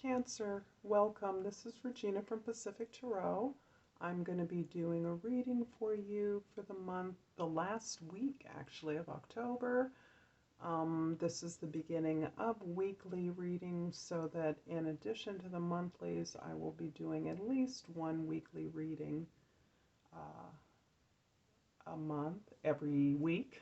Cancer, welcome. This is Regina from Pacific Tarot. I'm going to be doing a reading for you for the last week actually of October. This is the beginning of weekly readings, so that in addition to the monthlies, I will be doing at least one weekly reading a month, every week.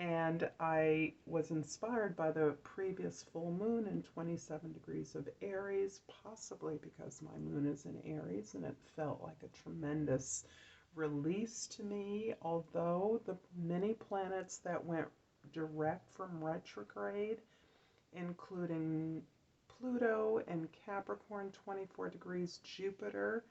And I was inspired by the previous full moon in 27 degrees of Aries, possibly because my moon is in Aries, and it felt like a tremendous release to me, although the many planets that went direct from retrograde, including Pluto and Capricorn, 24 degrees, Jupiter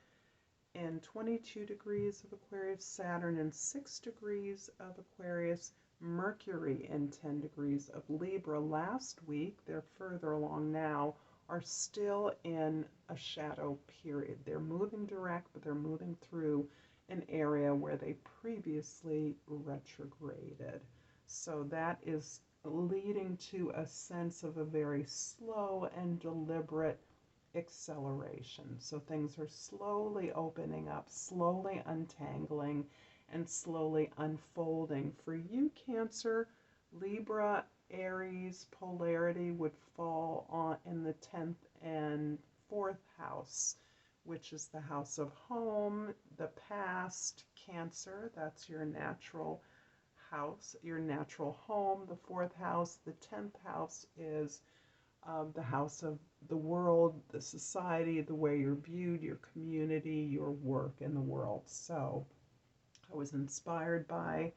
in 22 degrees of Aquarius, Saturn in 6 degrees of Aquarius, Mercury in 10 degrees of Libra last week, they're further along now, are still in a shadow period. They're moving direct, but they're moving through an area where they previously retrograded. So that is leading to a sense of a very slow and deliberate acceleration. So things are slowly opening up, slowly untangling, and slowly unfolding. For you, Cancer, Libra, Aries polarity would fall on in the 10th and 4th house, which is the house of home, the past. Cancer, that's your natural house, your natural home. The 4th house, the 10th house is the house of the world, the society, the way you're viewed, your community, your work in the world. So I was inspired by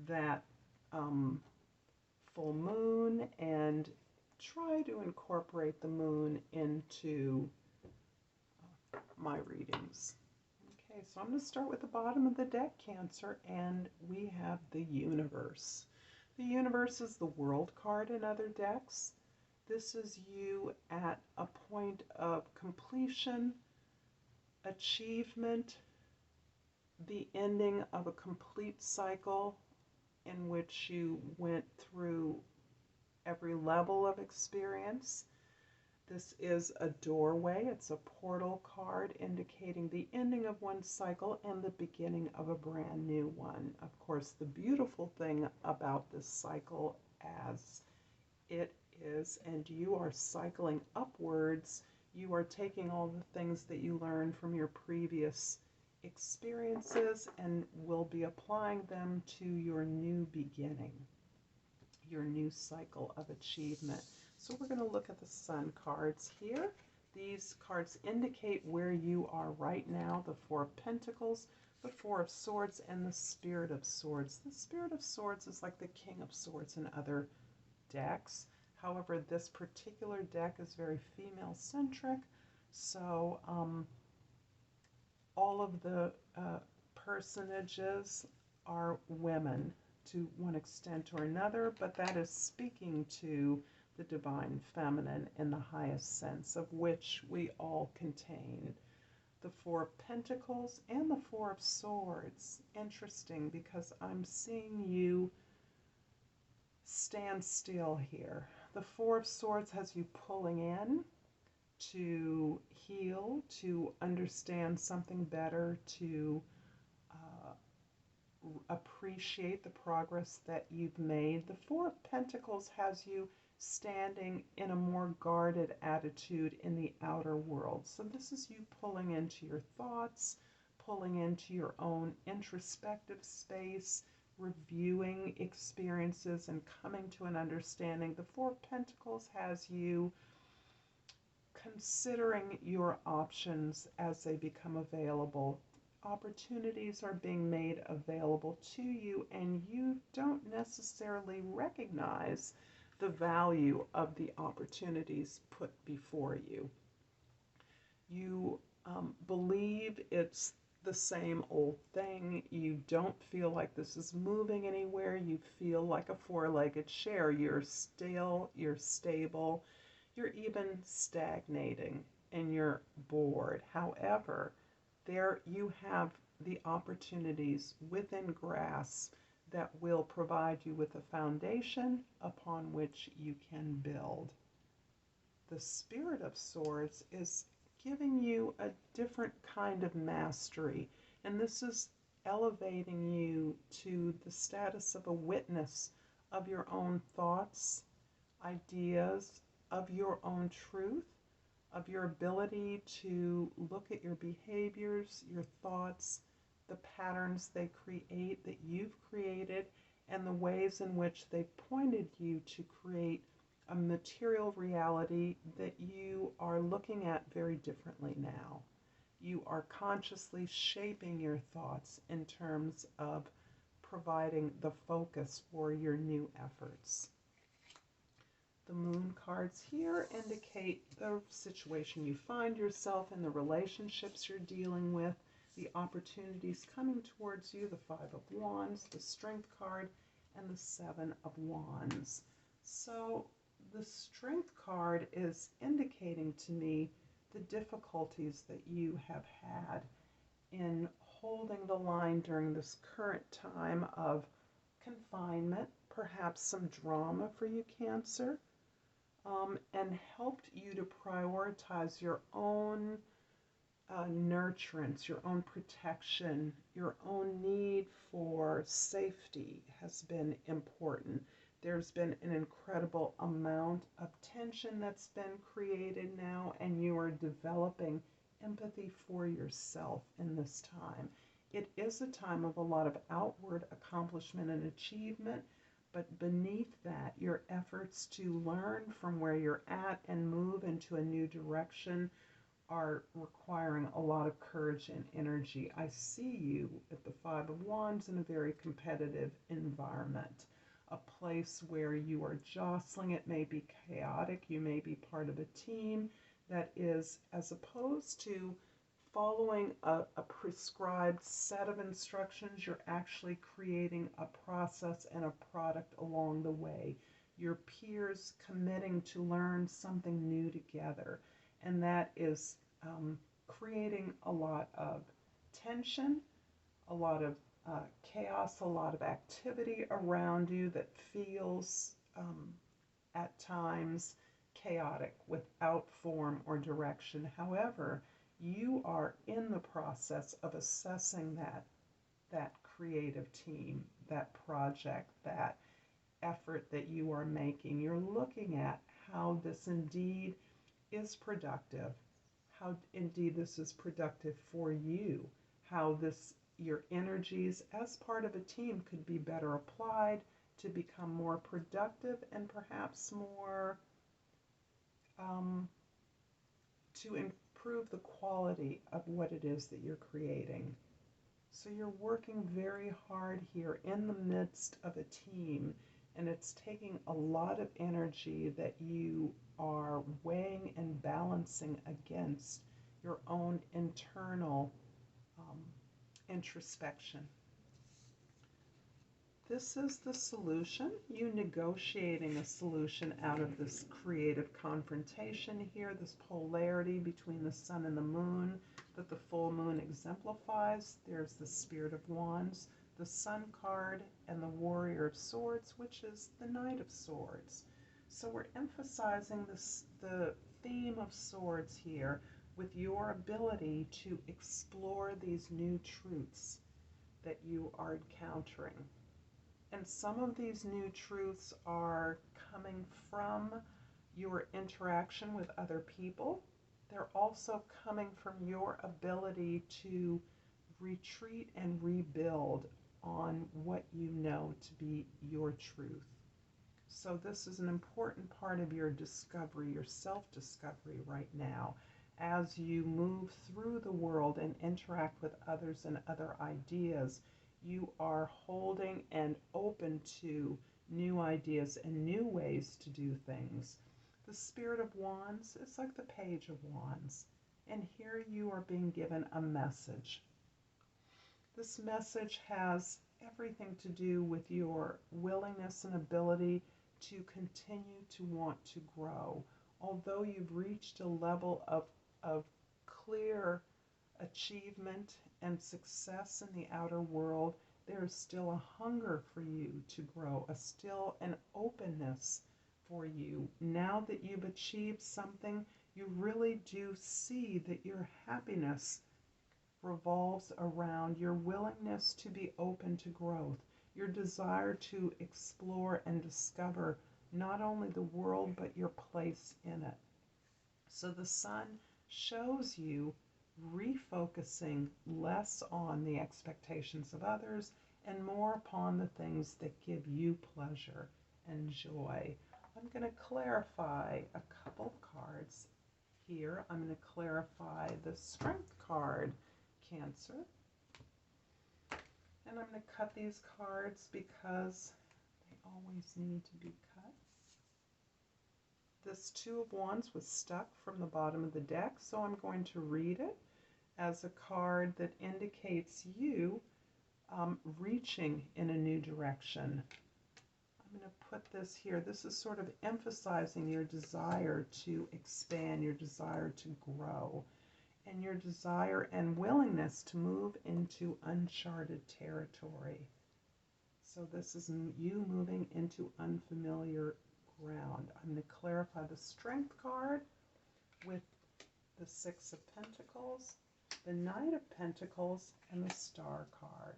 that full moon and try to incorporate the moon into my readings. Okay, so I'm going to start with the bottom of the deck, Cancer, and we have the universe. The universe is the world card in other decks. This is you at a point of completion, achievement, the ending of a complete cycle in which you went through every level of experience. This is a doorway. It's a portal card indicating the ending of one cycle and the beginning of a brand new one. Of course, the beautiful thing about this cycle, as it is, and you are cycling upwards, you are taking all the things that you learned from your previous experiences and will be applying them to your new beginning, your new cycle of achievement. So we're going to look at the Sun cards here. These cards indicate where you are right now: the Four of Pentacles, the Four of Swords, and the Spirit of Swords. The Spirit of Swords is like the King of Swords in other decks. However, this particular deck is very female-centric, so all of the personages are women to one extent or another, but that is speaking to the divine feminine in the highest sense, of which we all contain. The Four of Pentacles and the Four of Swords. Interesting, because I'm seeing you stand still here. The Four of Swords has you pulling in to heal, to understand something better, to appreciate the progress that you've made. The Four of Pentacles has you standing in a more guarded attitude in the outer world. So this is you pulling into your thoughts, pulling into your own introspective space, reviewing experiences and coming to an understanding. The Four of Pentacles has you considering your options as they become available. Opportunities are being made available to you, and you don't necessarily recognize the value of the opportunities put before you. You believe it's the same old thing. You don't feel like this is moving anywhere. You feel like a four-legged chair. You're still, you're stable, you're even stagnating, and you're bored. However, there you have the opportunities within grasp that will provide you with a foundation upon which you can build. the Spirit of Swords is giving you a different kind of mastery. And this is elevating you to the status of a witness of your own thoughts, ideas, of your own truth, of your ability to look at your behaviors, your thoughts, the patterns they create that you've created, and the ways in which they've pointed you to create a material reality that you are looking at very differently now. You are consciously shaping your thoughts in terms of providing the focus for your new efforts. The moon cards here indicate the situation you find yourself in, the relationships you're dealing with, the opportunities coming towards you, the Five of Wands, the Strength card, and the Seven of Wands. So the Strength card is indicating to me the difficulties that you have had in holding the line during this current time of confinement, perhaps some drama for you, Cancer, and helped you to prioritize your own nurturance, your own protection, your own need for safety has been important. There's been an incredible amount of tension that's been created now, and you are developing empathy for yourself in this time. It is a time of a lot of outward accomplishment and achievement, but beneath that, your efforts to learn from where you're at and move into a new direction are requiring a lot of courage and energy. I see you at the Five of Wands in a very competitive environment, a place where you are jostling. It may be chaotic. You may be part of a team that is, as opposed to following a prescribed set of instructions, you're actually creating a process and a product along the way. Your peers committing to learn something new together. And that is creating a lot of tension, a lot of chaos, a lot of activity around you that feels at times chaotic, without form or direction. However, you are in the process of assessing that creative team, that project, that effort that you are making. You're looking at how this indeed is productive, how indeed this is productive for you, how your energies as part of a team could be better applied to become more productive and perhaps more to improve the quality of what it is that you're creating. So you're working very hard here in the midst of a team, and it's taking a lot of energy that you are weighing and balancing against your own internal introspection. This is the solution, you negotiating a solution out of this creative confrontation here, this polarity between the sun and the moon that the full moon exemplifies. There's the Spirit of Wands, the Sun card, and the Warrior of Swords, which is the Knight of Swords. So we're emphasizing the theme of swords here with your ability to explore these new truths that you are encountering. And some of these new truths are coming from your interaction with other people. They're also coming from your ability to retreat and rebuild on what you know to be your truth. So this is an important part of your discovery, your self-discovery right now, as you move through the world and interact with others and other ideas. You are holding and open to new ideas and new ways to do things. The Spirit of Wands is like the Page of Wands, and here you are being given a message. This message has everything to do with your willingness and ability to continue to want to grow. Although you've reached a level of clear achievement and success in the outer world, there is still a hunger for you to grow, still an openness for you. Now that you've achieved something, you really do see that your happiness revolves around your willingness to be open to growth, your desire to explore and discover not only the world but your place in it. So the sun shows you refocusing less on the expectations of others and more upon the things that give you pleasure and joy. I'm going to clarify a couple of cards here. I'm going to clarify the Strength card, Cancer. And I'm going to cut these cards because they always need to be cut. This Two of Wands was stuck from the bottom of the deck, so I'm going to read it as a card that indicates you reaching in a new direction. I'm going to put this here. This is sort of emphasizing your desire to expand, your desire to grow, and your desire and willingness to move into uncharted territory. So this is you moving into unfamiliar ground. I'm going to clarify the Strength card with the Six of Pentacles, the Knight of Pentacles, and the Star card.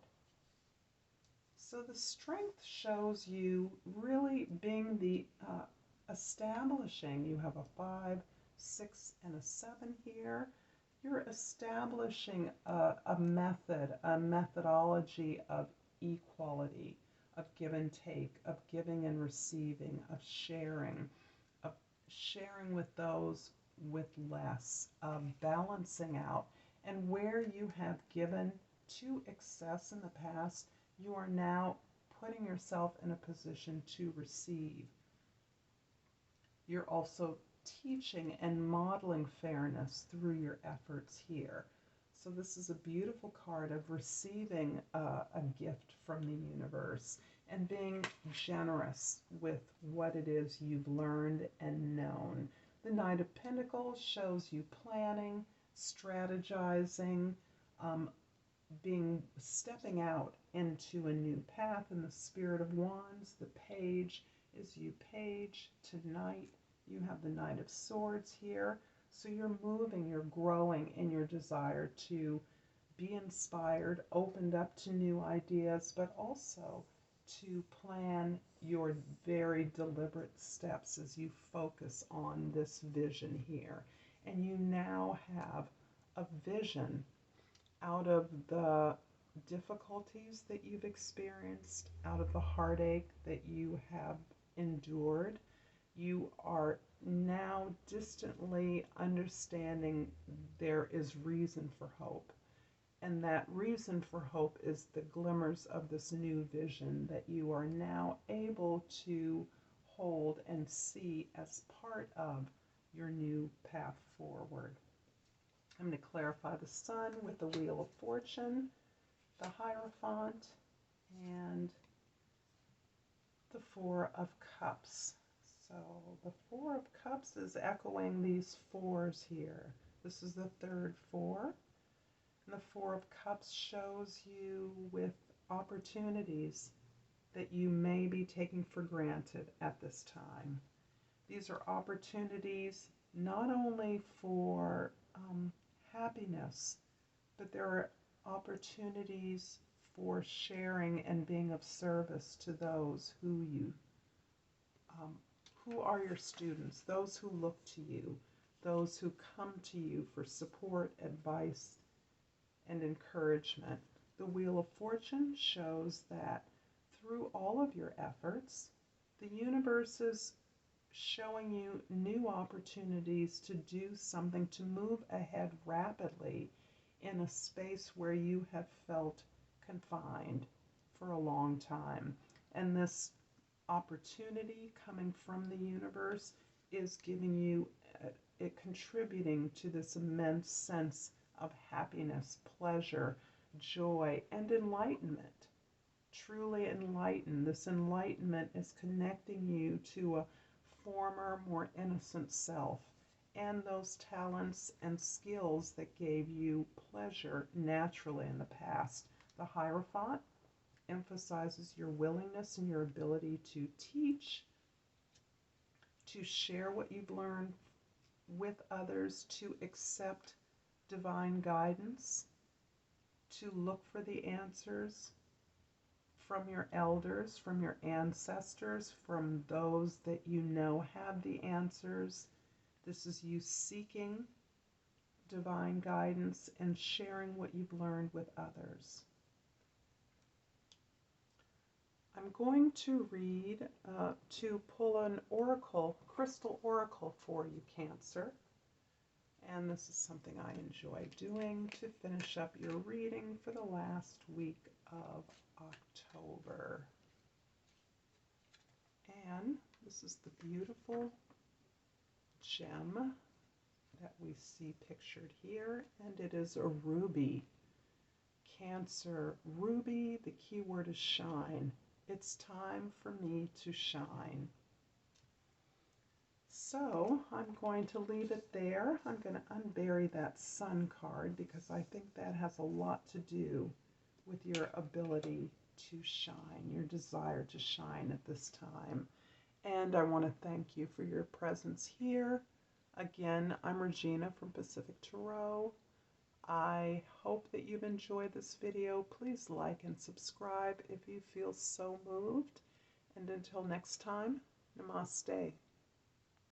So the Strength shows you really being the establishing. You have a 5, 6, and a 7 here. You're establishing a method, a methodology of equality, of give and take, of giving and receiving, of sharing with those with less, of balancing out. And where you have given to excess in the past, you are now putting yourself in a position to receive. You're also teaching and modeling fairness through your efforts here. So this is a beautiful card of receiving a gift from the universe and being generous with what it is you've learned and known. The Knight of Pentacles shows you planning, strategizing, stepping out into a new path. In the Spirit of Wands, the Page is you page to Knight. You have the Knight of Swords here. So you're moving, you're growing in your desire to be inspired, opened up to new ideas, but also to plan your very deliberate steps as you focus on this vision here. And you now have a vision out of the difficulties that you've experienced, out of the heartache that you have endured. You are now distantly understanding there is reason for hope. And that reason for hope is the glimmers of this new vision that you are now able to hold and see as part of your new path forward. I'm going to clarify the Sun with the Wheel of Fortune, the Hierophant, and the Four of Cups. So the Four of Cups is echoing these fours here. This is the third four. And the Four of Cups shows you with opportunities that you may be taking for granted at this time. These are opportunities not only for happiness, but there are opportunities for sharing and being of service to those who are your students, those who look to you, those who come to you for support, advice, and encouragement. The Wheel of Fortune shows that through all of your efforts, the universe is showing you new opportunities to do something, to move ahead rapidly in a space where you have felt confined for a long time. And this opportunity coming from the universe is giving you, contributing to this immense sense of happiness, pleasure, joy, and enlightenment. Truly enlightened. This enlightenment is connecting you to a former, more innocent self and those talents and skills that gave you pleasure naturally in the past. The Hierophant emphasizes your willingness and your ability to teach to share what you've learned with others, to accept divine guidance, to look for the answers from your elders, from your ancestors, from those that you know have the answers. This is you seeking divine guidance and sharing what you've learned with others. I'm going to read, to pull an oracle, crystal oracle for you, Cancer. And this is something I enjoy doing to finish up your reading for the last week of October. And this is the beautiful gem that we see pictured here, and it is a ruby. Cancer, ruby, the key word is shine. It's time for me to shine. So I'm going to leave it there. I'm going to unbury that sun card because I think that has a lot to do with your ability to shine, your desire to shine at this time. And I want to thank you for your presence here. Again, I'm Regina from Pacific Tarot. I hope that you've enjoyed this video. Please like and subscribe if you feel so moved. And until next time, Namaste.